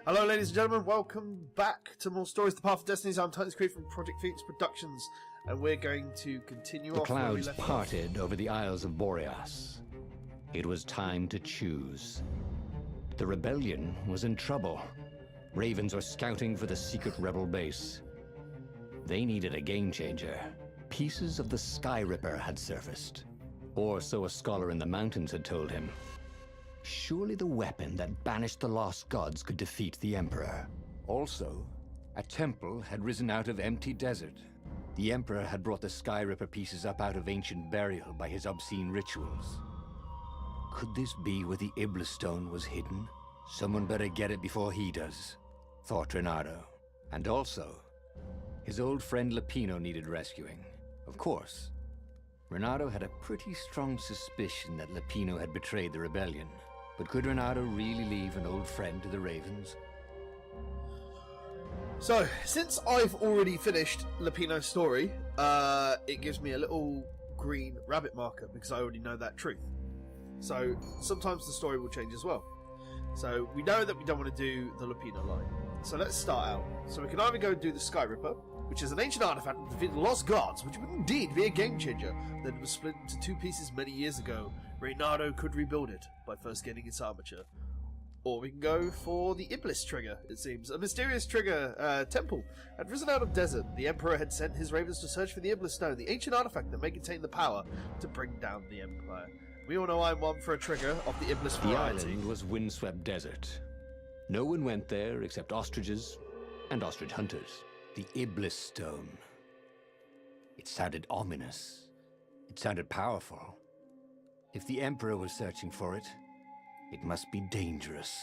Hello, ladies and gentlemen. Welcome back to more stories. The Path of Destinies. I'm Titus Creed from Project Phoenix Productions, and we're going to continue the off where we clouds left parted over the Isles of Boreas. It was time to choose. The rebellion was in trouble. Ravens were scouting for the secret rebel base. They needed a game changer. Pieces of the Sky Ripper had surfaced, or so a scholar in the mountains had told him. Surely the weapon that banished the lost gods could defeat the Emperor. Also, a temple had risen out of empty desert. The Emperor had brought the Sky Ripper pieces up out of ancient burial by his obscene rituals. Could this be where the Iblis stone was hidden? Someone better get it before he does, thought Reynardo. And also, his old friend Lupino needed rescuing. Of course, Reynardo had a pretty strong suspicion that Lupino had betrayed the rebellion. But could Reynardo really leave an old friend to the Ravens? So, since I've already finished Lupino's story, it gives me a little green rabbit marker because I already know that truth. So, sometimes the story will change as well. So, we know that we don't want to do the Lupino line. So, let's start out. So, we can either go do the Sky Ripper, which is an ancient artifact that defeated the lost gods, which would indeed be a game changer, that was split into two pieces many years ago. Reynardo could rebuild it by first getting its armature. Or we can go for the Iblis trigger, it seems. A mysterious trigger temple had risen out of desert. The Emperor had sent his ravens to search for the Iblis stone, the ancient artifact that may contain the power to bring down the Empire. We all know I'm one for a trigger of the Iblis variety. The island was windswept desert. No one went there except ostriches and ostrich hunters. The Iblis stone. It sounded ominous. It sounded powerful. If the Emperor was searching for it, it must be dangerous.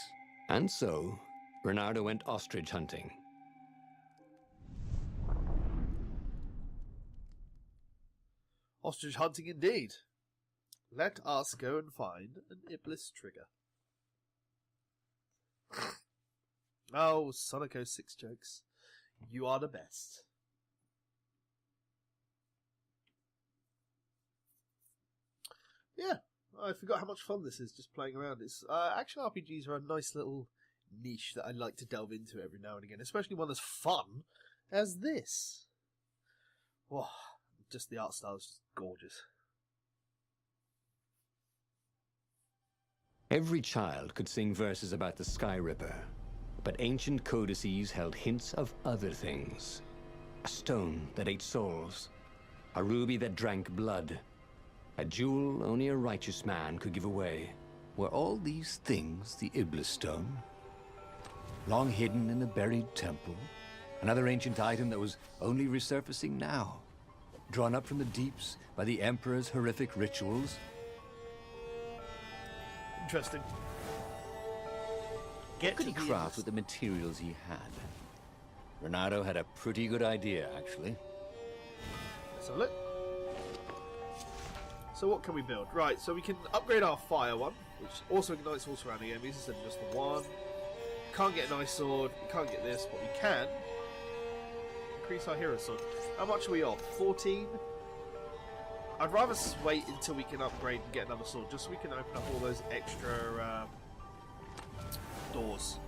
And so, Reynardo went ostrich hunting. Ostrich hunting indeed. Let us go and find an Iblis trigger. Oh, Sonico 6 jokes. You are the best. Yeah, I forgot how much fun this is just playing around. It's action RPGs are a nice little niche that I like to delve into every now and again, especially one as fun as this. Wow, just the art style is just gorgeous. Every child could sing verses about the Sky Ripper, but ancient codices held hints of other things. A stone that ate souls, a ruby that drank blood, a jewel only a righteous man could give away. Were all these things the Iblis stone? Long hidden in a buried temple? Another ancient item that was only resurfacing now? Drawn up from the deeps by the Emperor's horrific rituals? Interesting. What could he craft with the materials he had? Reynardo had a pretty good idea, actually. Let's have a look. So what can we build? Right, so we can upgrade our fire one, which also ignites all surrounding enemies instead of just the one. Can't get an ice sword, we can't get this, but we can increase our hero sword. How much are we off? 14? I'd rather wait until we can upgrade and get another sword, just so we can open up all those extra doors.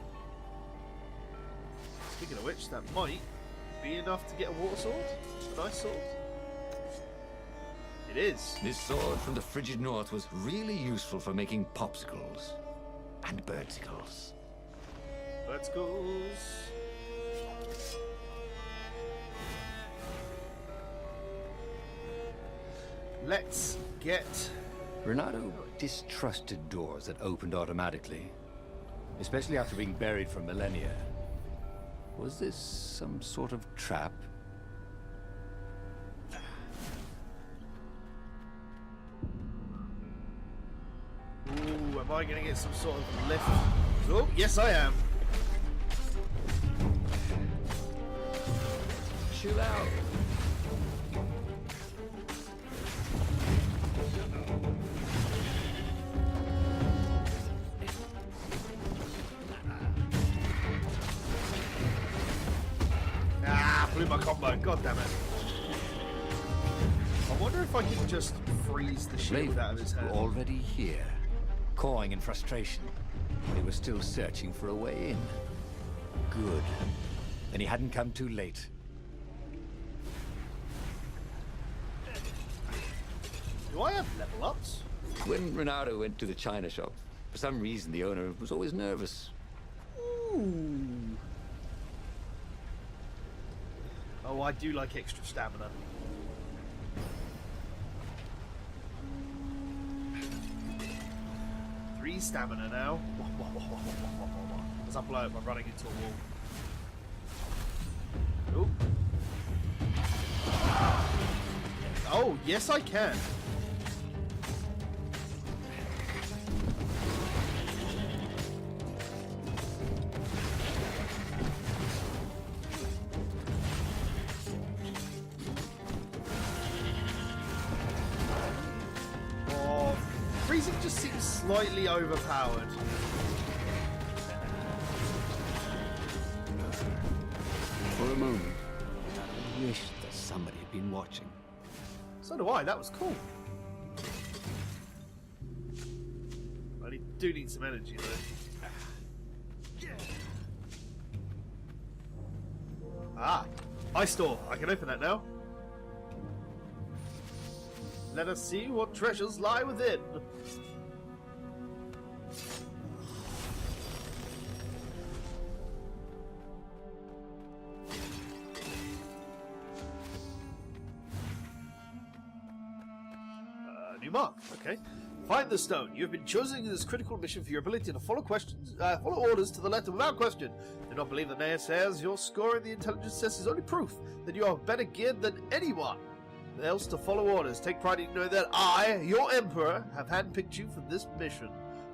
Speaking of which, that might be enough to get a water sword? An ice sword? It is. This sword from the frigid north was really useful for making popsicles and birdicles. Birdicles. Let's get... Reynardo distrusted doors that opened automatically, especially after being buried for millennia. Was this some sort of trap? Ooh, am I going to get some sort of lift? Oh, yes I am. Chill out. Ah, blew my combo. God damn it. I wonder if I can just freeze the shield out of his head. Were already here, cawing in frustration. They were still searching for a way in. Good. Then he hadn't come too late. Do I have level ups? When Reynardo went to the china shop, for some reason the owner was always nervous. Ooh. Oh, I do like extra stamina. Three stamina now. As I blow up, I'm running into a wall. Ooh. Oh, yes I can. Freezing just seems slightly overpowered. For a moment, I wish that somebody had been watching. So do I, that was cool. I do need some energy though. Ah! Ice door! I can open that now. Let us see what treasures lie within. New mark. Okay. Find the stone. You have been chosen in this critical mission for your ability to follow orders to the letter without question. Do not believe the naysayers. Your score in the intelligence test is only proof that you are better geared than anyone else to follow orders. Take pride in knowing that I, your Emperor, have handpicked you for this mission.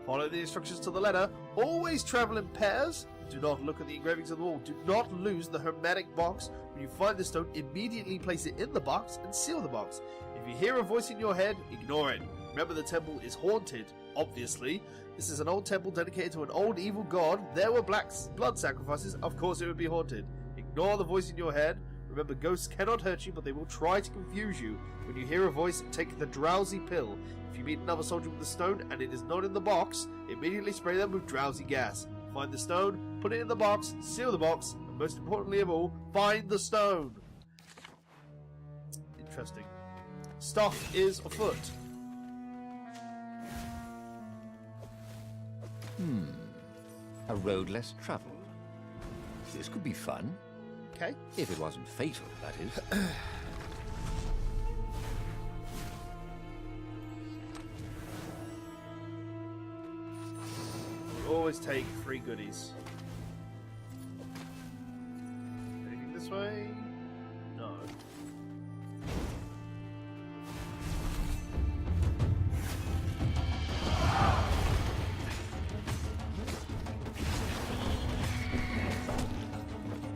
Follow the instructions to the letter. Always travel in pairs. Do not look at the engravings on the wall. Do not lose the hermetic box. When you find the stone, immediately place it in the box and seal the box. If you hear a voice in your head, ignore it. Remember, the temple is haunted, obviously. This is an old temple dedicated to an old evil god. There were blood sacrifices. Of course it would be haunted. Ignore the voice in your head. Remember, ghosts cannot hurt you, but they will try to confuse you. When you hear a voice, take the drowsy pill. If you meet another soldier with a stone and it is not in the box, immediately spray them with drowsy gas. Find the stone, put it in the box, seal the box, and most importantly of all, find the stone. Interesting. Stuff is afoot. A road less traveled. This could be fun. Okay. If it wasn't fatal, that is. Always take 3 goodies. Anything this way? No.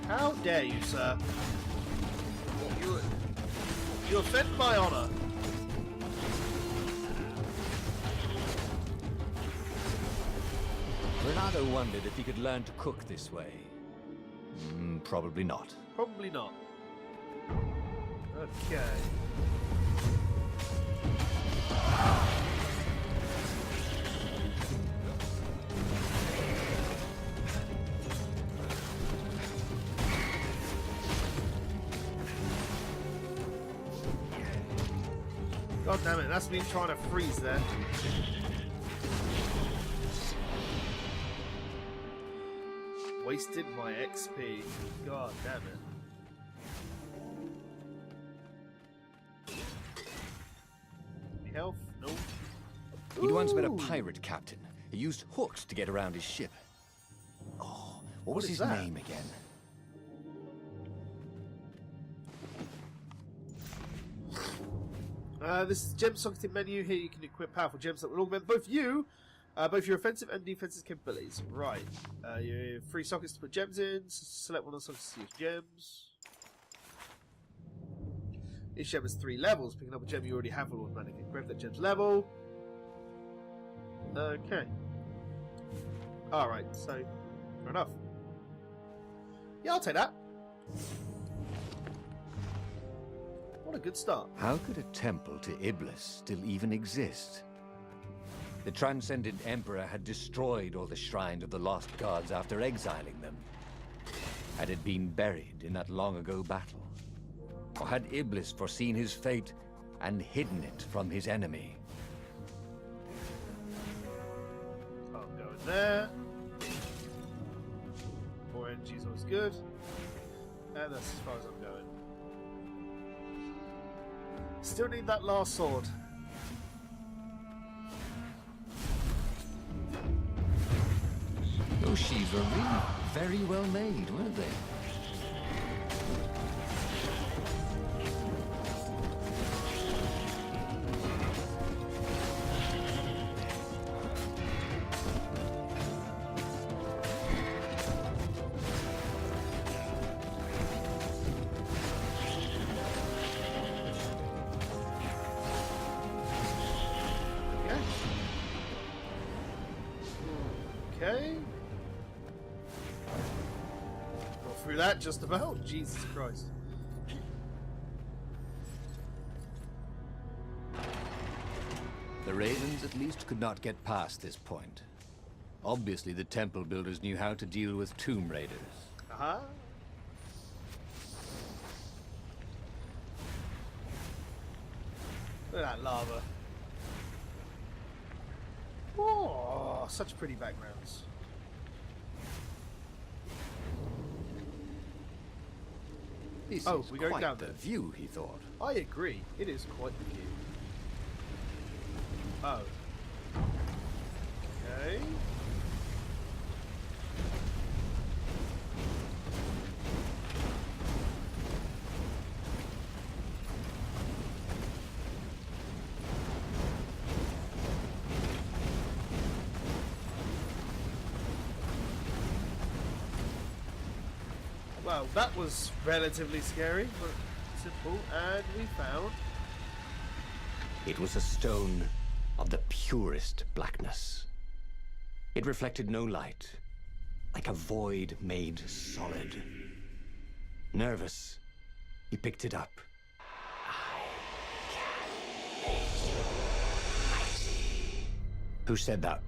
How dare you, sir? You offend my honor. Reynardo wondered if he could learn to cook this way. Probably not. Probably not. Okay. God damn it, that's me trying to freeze there. Wasted my XP. God damn it. Any health? No. He'd once met a pirate captain. He used hooks to get around his ship. Oh, what was his name again? This is the gem socketing menu. Here you can equip powerful gems that will augment both your offensive and defensive capabilities. Right. Your 3 sockets to put gems in. Select one of the sockets to use gems. Each gem has 3 levels. Picking up a gem you already have will automatically equip that gem's level. Okay. Alright, so fair enough. Yeah, I'll take that. What a good start. How could a temple to Iblis still even exist? The Transcendent Emperor had destroyed all the shrines of the lost gods after exiling them. Had it been buried in that long-ago battle? Or had Iblis foreseen his fate and hidden it from his enemy? I'm going there. More energy is always good. And that's as far as I'm going. Still need that last sword. Those sheaves were really very well made, weren't they? Okay. Got through that just about. Jesus Christ. The Ravens at least could not get past this point. Obviously, the temple builders knew how to deal with tomb raiders. Uh-huh. Look at that lava. Oh, such pretty backgrounds. This Oh, is we're going quite down the there. view, he thought. I agree. It is quite the view. Oh. Okay. Well, that was relatively scary, but simple. And we found... It was a stone of the purest blackness. It reflected no light, like a void made solid. Nervous, he picked it up. Who said that?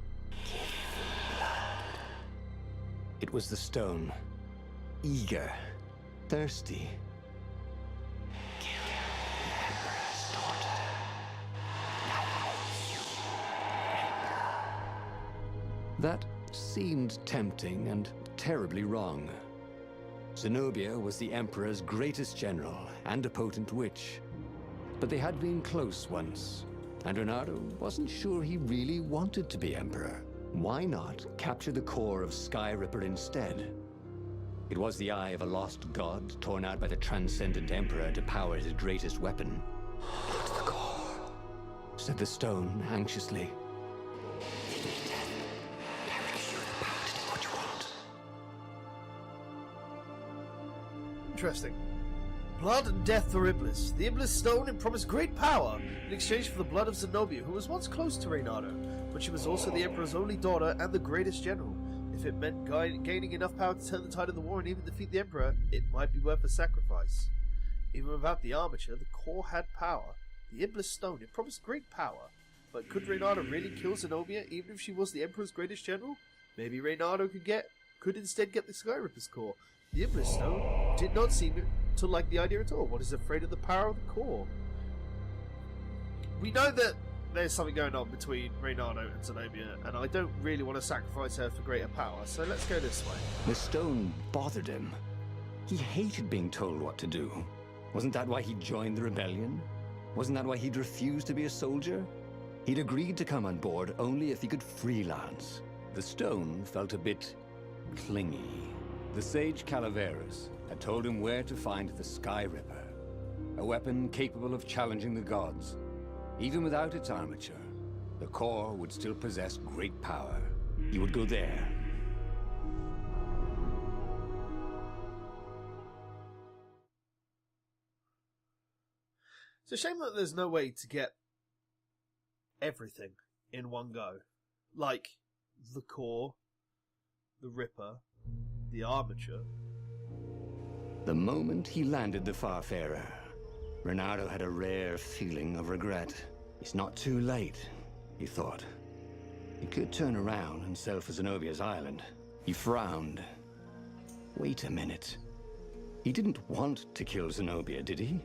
It was the stone. Eager, thirsty. That seemed tempting and terribly wrong. Zenobia was the Emperor's greatest general and a potent witch. But they had been close once, and Reynardo wasn't sure he really wanted to be Emperor. Why not capture the core of Sky Ripper instead? It was the eye of a lost god torn out by the transcendent Emperor to power his greatest weapon. "It's the core," said the stone anxiously. Interesting. Blood and death for Iblis. The Iblis stone it promised great power in exchange for the blood of Zenobia, who was once close to Reynardo, but she was also the Emperor's only daughter and the greatest general. If it meant gaining enough power to turn the tide of the war and even defeat the Emperor, it might be worth a sacrifice. Even without the armature, the core had power. The Iblis stone, it promised great power. But could Reynardo really kill Zenobia, even if she was the Emperor's greatest general? Maybe Reynardo could instead get the Sky Ripper's core. The Iblis stone did not seem to like the idea at all. What is afraid of the power of the core? We know that there's something going on between Reynardo and Zenobia, and I don't really want to sacrifice her for greater power, so let's go this way. The stone bothered him. He hated being told what to do. Wasn't that why he joined the rebellion? Wasn't that why he'd refused to be a soldier? He'd agreed to come on board only if he could freelance. The stone felt a bit clingy. The sage Calaveras had told him where to find the Sky Ripper, a weapon capable of challenging the gods. Even without its armature, the core would still possess great power. He would go there. It's a shame that there's no way to get everything in one go. Like the core, the Ripper, the armature. The moment he landed the Farfarer, Reynardo had a rare feeling of regret. It's not too late, he thought. He could turn around and sail for Zenobia's island. He frowned. Wait a minute. He didn't want to kill Zenobia, did he?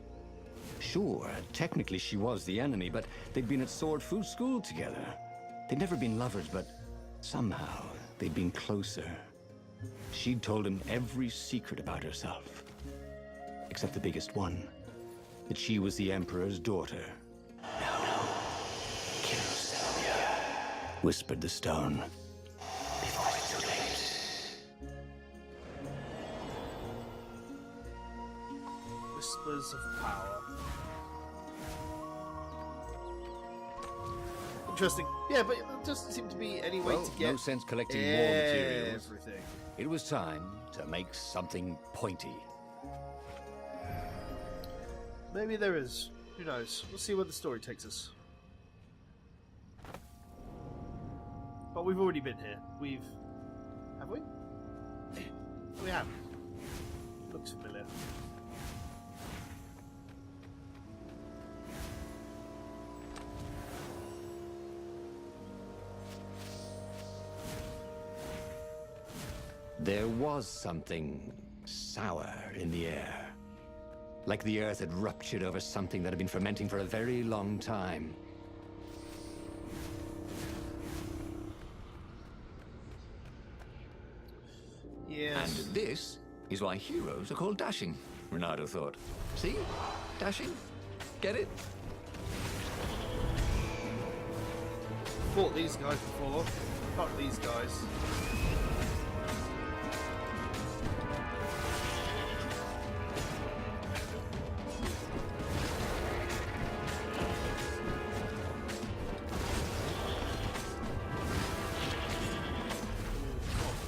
Sure, technically she was the enemy, but they'd been at Sword Fu school together. They'd never been lovers, but somehow they'd been closer. She'd told him every secret about herself. Except the biggest one. That she was the Emperor's daughter. No. Kill Zenobia, whispered the stone. Before it's too late. Whispers of power. Interesting. Yeah, but there doesn't seem to be any way Well, to get no sense collecting more materials. everything. It was time to make something pointy. Maybe there is. Who knows? We'll see where the story takes us. But we've already been here. Have we? We have. Looks familiar. There was something sour in the air. Like the earth had ruptured over something that had been fermenting for a very long time. Yes. And this is why heroes are called dashing, Reynardo thought. See? Dashing? Get it? Fought these guys before. Fuck these guys.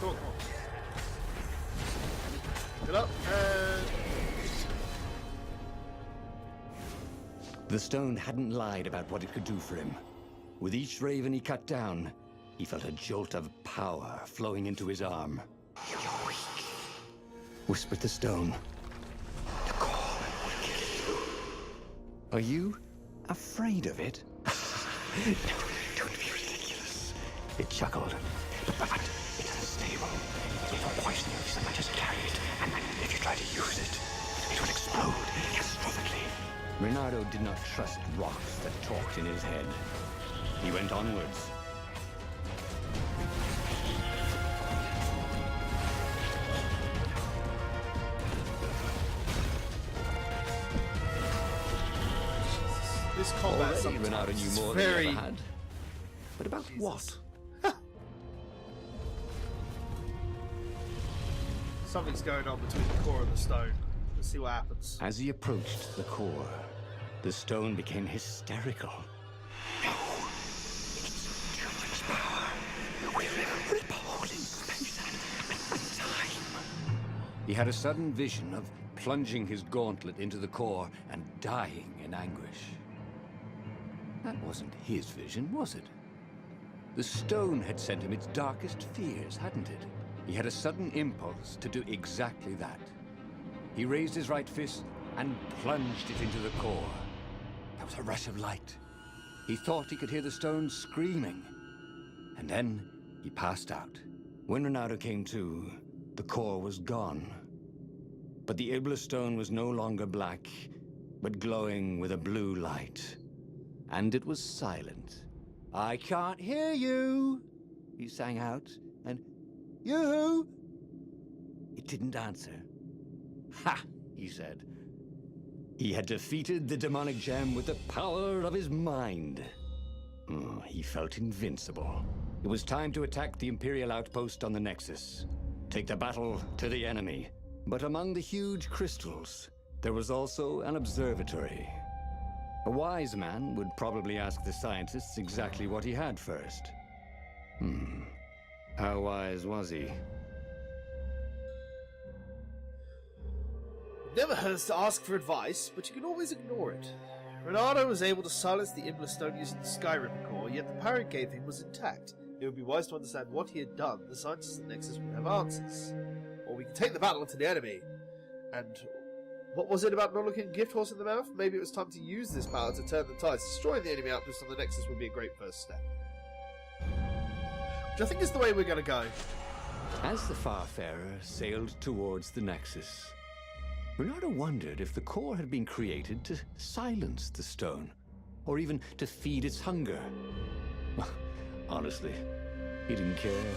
Come on. Get up and... The stone hadn't lied about what it could do for him. With each raven he cut down, he felt a jolt of power flowing into his arm. "You're weak," whispered the stone. "The core will kill you." "Are you afraid of it?" "No, don't be ridiculous," it chuckled. "But it's unstable. It will poison you if someone just carry it, and if you try to use it, it will explode catastrophically." Reynardo did not trust rocks that talked in his head. He went onwards. This combat Already sometimes Reynardo knew is more very... than he ever had. But about Jesus. what? Something's going on between the core and the stone. Let's see what happens. As he approached the core, the stone became hysterical. "No, it's too much power. We'll rip a hole in space and time." He had a sudden vision of plunging his gauntlet into the core and dying in anguish. That wasn't his vision, was it? The stone had sent him its darkest fears, hadn't it? He had a sudden impulse to do exactly that. He raised his right fist and plunged it into the core. There was a rush of light. He thought he could hear the stone screaming. And then he passed out. When Reynardo came to, the core was gone. But the Iblis stone was no longer black, but glowing with a blue light. And it was silent. "I can't hear you," he sang out, and "You?" It didn't answer. "Ha!" he said. He had defeated the demonic gem with the power of his mind. He felt invincible. It was time to attack the Imperial outpost on the Nexus. Take the battle to the enemy. But among the huge crystals, there was also an observatory. A wise man would probably ask the scientists exactly what he had first. How wise was he? It never hurts to ask for advice, but you can always ignore it. Reynardo was able to silence the Iblis stone using the Skyripper core, yet the power it gave him was intact. It would be wise to understand what he had done. The scientists at Nexus would have answers. Or we could take the battle to the enemy. And what was it about not looking a gift horse in the mouth? Maybe it was time to use this power to turn the tides. Destroying the enemy outpost on the Nexus would be a great first step. Which I think is the way we're going to go. As the Farfarer sailed towards the Nexus, Reynardo wondered if the core had been created to silence the stone, or even to feed its hunger. Honestly, he didn't care.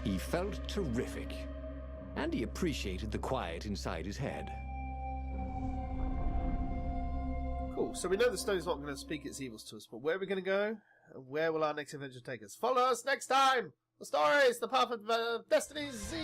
He felt terrific, and he appreciated the quiet inside his head. Cool, so we know the stone's not going to speak its evils to us, but where are we going to go? And where will our next adventure take us? Follow us next time! The stories, the Path of Destinies Z!